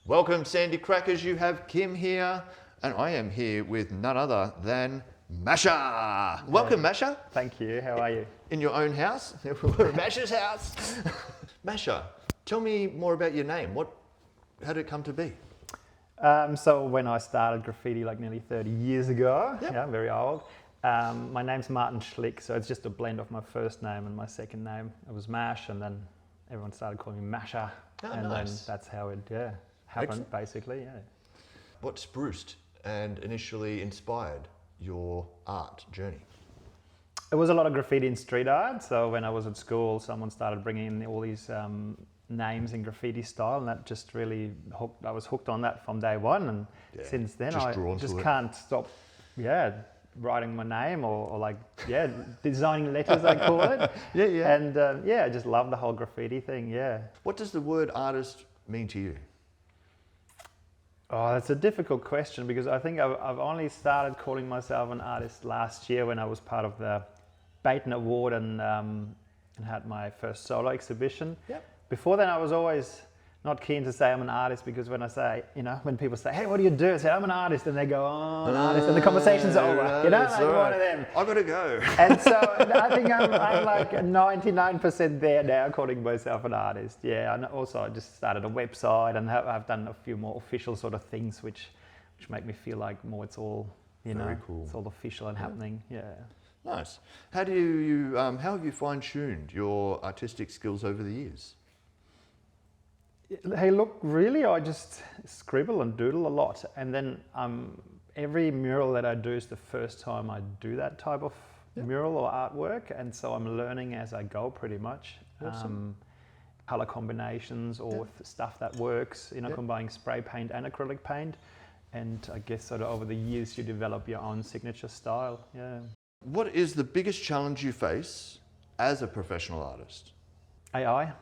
Welcome, Sandy Krak. You have Kim here, and I am here with none other than Masha. Welcome, Masha. Thank you. How are you? In your own house? We're at Masha's house. Masha, tell me more about your name. How did it come to be? So when I started graffiti like nearly 30 years ago, yeah, very old, my name's Martin Schlick, so it's just a blend of my first name and my second name. It was Mash, and then everyone started calling me Masha, and then that's how it happened, basically. Yeah. What spruced and initially inspired your art journey? It was a lot of graffiti and street art. So when I was at school, someone started bringing in all these names in graffiti style, and that just really hooked. I was hooked on that from day one, and since then I just can't stop. Writing my name or designing letters, I call it. And I just love the whole graffiti thing. Yeah. What does the word artist mean to you? Oh, that's a difficult question, because I think I've only started calling myself an artist last year when I was part of the Bayton Award and had my first solo exhibition. Yep. Before then, I was always not keen to say I'm an artist, because when I say, when people say, hey, what do you do? I say, I'm an artist, and they go, oh, an artist, and the conversation's over, one of them. I've got to go. And so I think I'm like 99% there now, calling myself an artist. Yeah, and also I just started a website, and I've done a few more official sort of things, which make me feel like more it's all, Very cool. It's all official and happening, Nice. How have you fine-tuned your artistic skills over the years? Hey, look, really, I just scribble and doodle a lot. And then every mural that I do is the first time I do that type of mural or artwork. And so I'm learning as I go, pretty much. Awesome. Color combinations or stuff that works, combining spray paint and acrylic paint. And I guess sort of over the years, you develop your own signature style. Yeah. What is the biggest challenge you face as a professional artist? AI.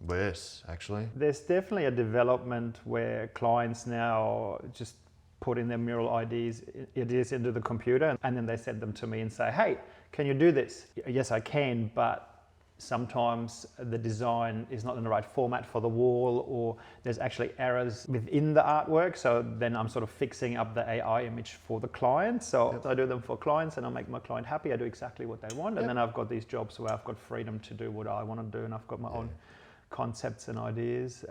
Yes, actually. There's definitely a development where clients now just put in their mural ideas into the computer, and then they send them to me and say, hey, can you do this? Yes, I can, but sometimes the design is not in the right format for the wall, or there's actually errors within the artwork. So then I'm sort of fixing up the AI image for the client. So I do them for clients, and I make my client happy. I do exactly what they want. And then I've got these jobs where I've got freedom to do what I want to do, and I've got my own concepts and ideas.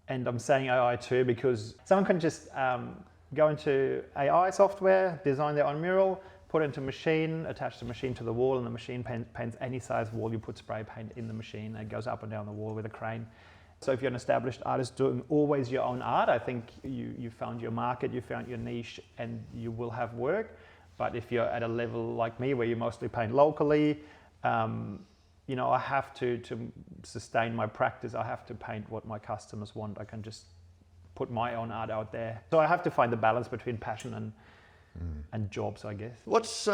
And I'm saying AI too, because someone can just go into AI software, design their own mural, put it into a machine, attach the machine to the wall, and the machine paints any size wall. You put spray paint in the machine, and it goes up and down the wall with a crane. So if you're an established artist doing always your own art, I think you found your market, you found your niche, and you will have work. But if you're at a level like me, where you mostly paint locally, I have to sustain my practice. I have to paint what my customers want. I can just put my own art out there. So I have to find the balance between passion and jobs, I guess. What's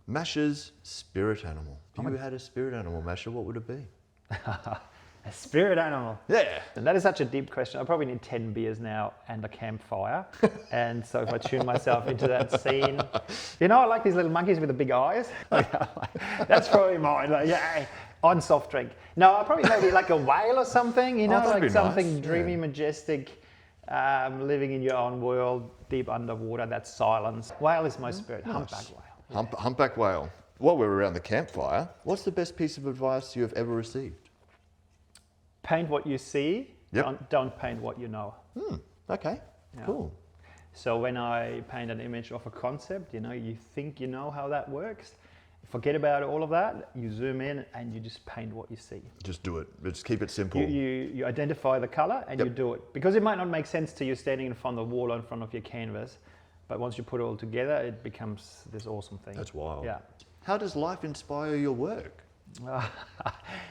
Masha's spirit animal? If you had a spirit animal, Masha, what would it be? A spirit animal? Yeah. And that is such a deep question. I probably need 10 beers now and a campfire. And so if I tune myself into that scene, I like these little monkeys with the big eyes. That's probably mine. On soft drink. No, probably maybe like a whale or something, like something nice. Dreamy, majestic, living in your own world, deep underwater, that silence. Whale is my spirit, nice. Humpback whale. Humpback whale. While we're around the campfire, what's the best piece of advice you have ever received? Paint what you see, don't paint what you know. Okay, cool. So when I paint an image of a concept, you think you know how that works. Forget about all of that, you zoom in and you just paint what you see. Just do it, just keep it simple. You identify the color and you do it. Because it might not make sense to you standing in front of the wall or in front of your canvas, but once you put it all together, it becomes this awesome thing. That's wild. Yeah. How does life inspire your work?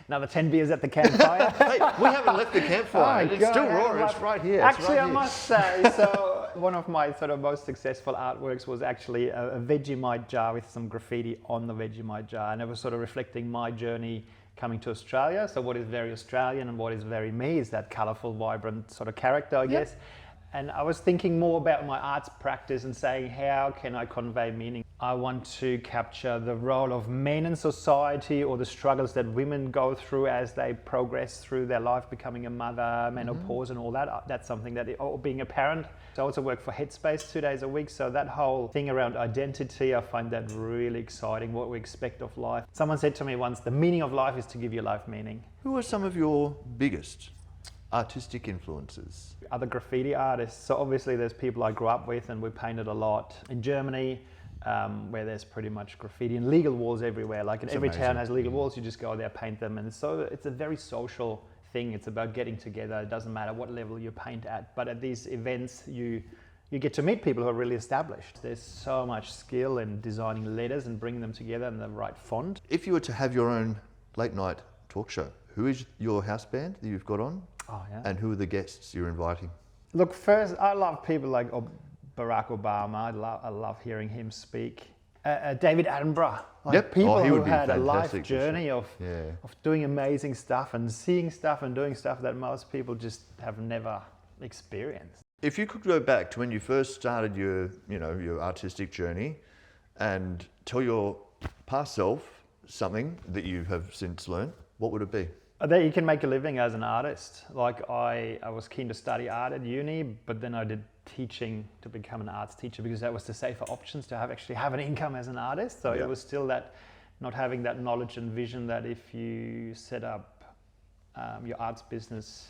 Another 10 beers at the campfire. Hey, we haven't left the campfire. It's still raw. It's right here. Actually, I must say, so one of my sort of most successful artworks was actually a Vegemite jar with some graffiti on the Vegemite jar, and it was sort of reflecting my journey coming to Australia. So what is very Australian and what is very me is that colourful, vibrant sort of character, I guess. And I was thinking more about my arts practice and saying, how can I convey meaning? I want to capture the role of men in society, or the struggles that women go through as they progress through their life, becoming a mother, menopause and all that. That's something that, or being a parent. So I also work for Headspace 2 days a week. So that whole thing around identity, I find that really exciting, what we expect of life. Someone said to me once, the meaning of life is to give your life meaning. Who are some of your biggest artistic influences? Other graffiti artists. So obviously there's people I grew up with, and we painted a lot in Germany, where there's pretty much graffiti and legal walls everywhere. Like in every town has legal walls, you just go there, paint them. And so it's a very social thing. It's about getting together. It doesn't matter what level you paint at, but at these events you get to meet people who are really established. There's so much skill in designing letters and bringing them together in the right font. If you were to have your own late night talk show, who is your house band that you've got on? Oh, yeah. And who are the guests you're inviting? Look, first, I love people like Barack Obama. I love hearing him speak. David Attenborough. Like people who had a life journey of doing amazing stuff and seeing stuff and doing stuff that most people just have never experienced. If you could go back to when you first started your artistic journey and tell your past self something that you have since learned, what would it be? That you can make a living as an artist. Like I was keen to study art at uni, but then I did teaching to become an arts teacher because that was the safer options to actually have an income as an artist. So it was still that not having that knowledge and vision that if you set up your arts business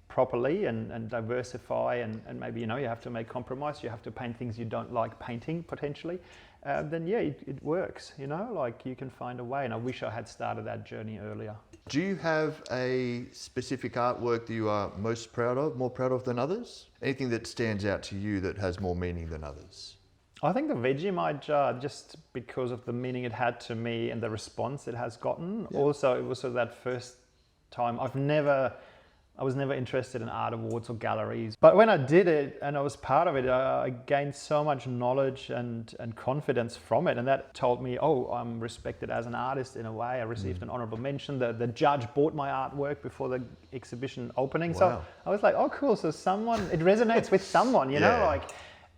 properly and diversify and maybe you have to make compromise, you have to paint things you don't like painting potentially, then it works, like you can find a way. And I wish I had started that journey earlier. Do you have a specific artwork that you are most proud of, more proud of than others? Anything that stands out to you that has more meaning than others? I think the Vegemite jar, just because of the meaning it had to me and the response it has gotten. Yeah. Also, it was sort of that first time I was never interested in art awards or galleries. But when I did it and I was part of it, I gained so much knowledge and confidence from it. And that told me, I'm respected as an artist in a way. I received an honourable mention. The judge bought my artwork before the exhibition opening. Wow. So I was like, cool. So it resonates with someone, you know?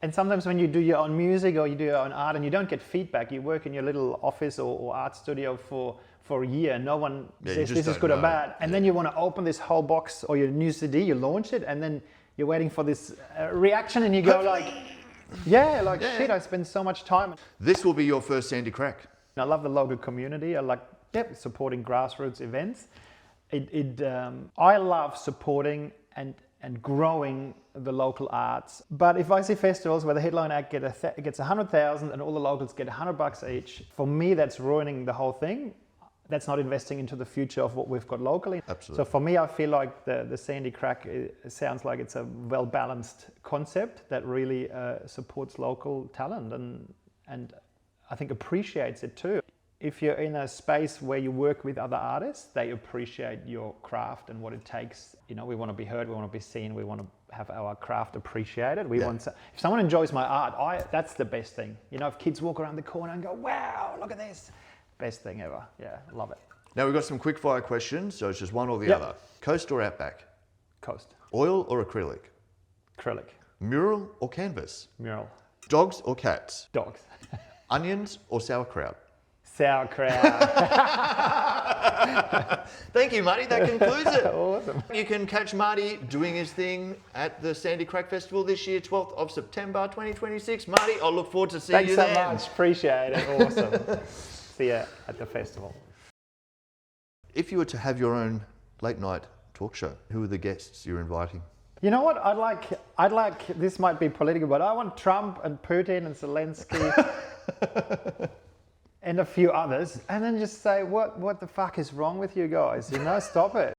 And sometimes when you do your own music or you do your own art and you don't get feedback, you work in your little office or art studio for a year, no one says this is good or bad. And then you want to open this whole box or your new CD, you launch it, and then you're waiting for this reaction and you go shit, I spend so much time. This will be your first Sandy Krak. I love the local community. I like supporting grassroots events. I love supporting and growing the local arts. But if I see festivals where the headline act gets 100,000 and all the locals get $100 each, for me that's ruining the whole thing. That's not investing into the future of what we've got locally. Absolutely. So for me, I feel like the Sandy Krak sounds like it's a well-balanced concept that really supports local talent and I think appreciates it too. If you're in a space where you work with other artists, they appreciate your craft and what it takes. We want to be heard, we want to be seen, we want to have our craft appreciated. If someone enjoys my art, that's the best thing. If kids walk around the corner and go, wow, look at this. Best thing ever. Yeah, love it. Now we've got some quick fire questions, so it's just one or the other. Coast or outback? Coast. Oil or acrylic? Acrylic. Mural or canvas? Mural. Dogs or cats? Dogs. Onions or sauerkraut? Sauerkraut. Thank you, Marty. That concludes it. Awesome. You can catch Marty doing his thing at the Sandy Krak Festival this year, 12th of September 2026. Marty, I'll look forward to seeing you there. Thanks so much. Appreciate it. Awesome. See you at the festival. If you were to have your own late night talk show, who are the guests you're inviting? You know what? I'd like, this might be political, but I want Trump and Putin and Zelensky and a few others, and then just say, what the fuck is wrong with you guys? Stop it.